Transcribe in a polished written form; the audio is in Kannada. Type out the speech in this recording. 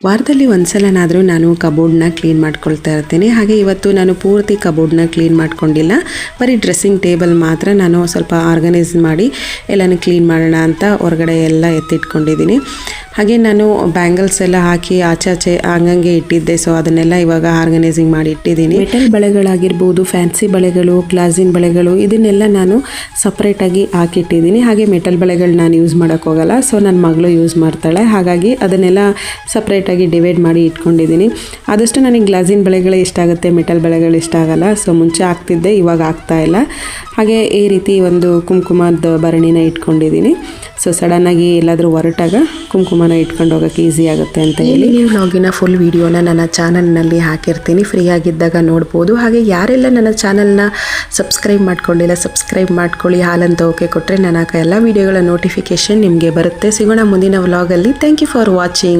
ವಾರದಲ್ಲಿ ಒಂದ್ಸಲನಾದರೂ ನಾನು ಕಬೋರ್ಡ್ನ ಕ್ಲೀನ್ ಮಾಡ್ಕೊಳ್ತಾ ಇರ್ತೀನಿ. ಹಾಗೆ ಇವತ್ತು ನಾನು ಪೂರ್ತಿ ಕಬೋರ್ಡ್ನ ಕ್ಲೀನ್ ಮಾಡ್ಕೊಂಡಿಲ್ಲ, ಬರೀ ಡ್ರೆಸ್ಸಿಂಗ್ ಟೇಬಲ್ ಮಾತ್ರ ನಾನು ಸ್ವಲ್ಪ ಆರ್ಗನೈಸ್ ಮಾಡಿ ಎಲ್ಲನೂ ಕ್ಲೀನ್ ಮಾಡೋಣ ಅಂತ ಹೊರಗಡೆ ಎಲ್ಲ ಎತ್ತಿಟ್ಕೊಂಡಿದ್ದೀನಿ. ಹಾಗೆ ನಾನು ಬ್ಯಾಂಗಲ್ಸ್ ಎಲ್ಲ ಹಾಕಿ ಆಚೆ ಹಂಗಂಗೆ ಇಟ್ಟಿದ್ದೆ, ಸೊ ಅದನ್ನೆಲ್ಲ ಇವಾಗ ಆರ್ಗನೈಸಿಂಗ್ ಮಾಡಿ ಇಟ್ಟಿದ್ದೀನಿ. ಮೆಟಲ್ ಬಳೆಗಳಾಗಿರ್ಬೋದು, ಫ್ಯಾನ್ಸಿ ಬಳೆಗಳು, ಗ್ಲಾಸಿನ ಬಳೆಗಳು, ಇದನ್ನೆಲ್ಲ ನಾನು ಸಪ್ರೇಟಾಗಿ ಹಾಕಿಟ್ಟಿದ್ದೀನಿ. ಹಾಗೆ ಮೆಟಲ್ ಬಳೆಗಳು ನಾನು ಯೂಸ್ ಮಾಡೋಕ್ಕೋಗಲ್ಲ, ಸೊ ನನ್ನ ಮಗಳು ಯೂಸ್ ಮಾಡ್ತಾಳೆ, ಹಾಗಾಗಿ ಅದನ್ನೆಲ್ಲ ಸಪ್ರೇಟಾಗಿ ಡಿವೈಡ್ ಮಾಡಿ ಇಟ್ಕೊಂಡಿದ್ದೀನಿ. ಆದಷ್ಟು ನನಗೆ ಗ್ಲಾಸಿನ ಬಳೆಗಳೇ ಇಷ್ಟ ಆಗುತ್ತೆ, ಮೆಟಲ್ ಬಳೆಗಳು ಇಷ್ಟ ಆಗಲ್ಲ. ಸೊ ಮುಂಚೆ ಆಗ್ತಿದ್ದೆ, ಇವಾಗ ಆಗ್ತಾಯಿಲ್ಲ. ಹಾಗೆ ಈ ರೀತಿ ಒಂದು ಕುಂಕುಮದ ಭರಣಿನ ಇಟ್ಕೊಂಡಿದ್ದೀನಿ. ಸೊ ಸಡನ್ನಾಗಿ ಎಲ್ಲಾದರೂ ಹೊರಟಾಗ ಕುಂಕುಮನ ಇಟ್ಕೊಂಡು ಹೋಗೋಕ್ಕೆ ಈಸಿ ಆಗುತ್ತೆ ಅಂತ ಹೇಳಿ ವ್ಲಾಗಿನ ಫುಲ್ ವೀಡಿಯೋನ ನನ್ನ ಚಾನಲ್ನಲ್ಲಿ ಹಾಕಿರ್ತೀನಿ, ಫ್ರೀ ಆಗಿದ್ದಾಗ ನೋಡ್ಬೋದು. ಹಾಗೆ ಯಾರೆಲ್ಲ ನನ್ನ ಚಾನಲ್ನ ಸಬ್ಸ್ಕ್ರೈಬ್ ಮಾಡ್ಕೊಂಡಿಲ್ಲ, ಸಬ್ಸ್ಕ್ರೈಬ್ ಮಾಡ್ಕೊಳ್ಳಿ. ಹಾಲಂತ ಓಕೆ ಕೊಟ್ಟರೆ ನಾನು ಹಾಕೋ ಎಲ್ಲ ವೀಡಿಯೋಗಳ ನೋಟಿಫಿಕೇಷನ್ ನಿಮಗೆ ಬರುತ್ತೆ. ಸಿಗೋಣ ಮುಂದಿನ ವ್ಲಾಗಲ್ಲಿ. Thank you for watching.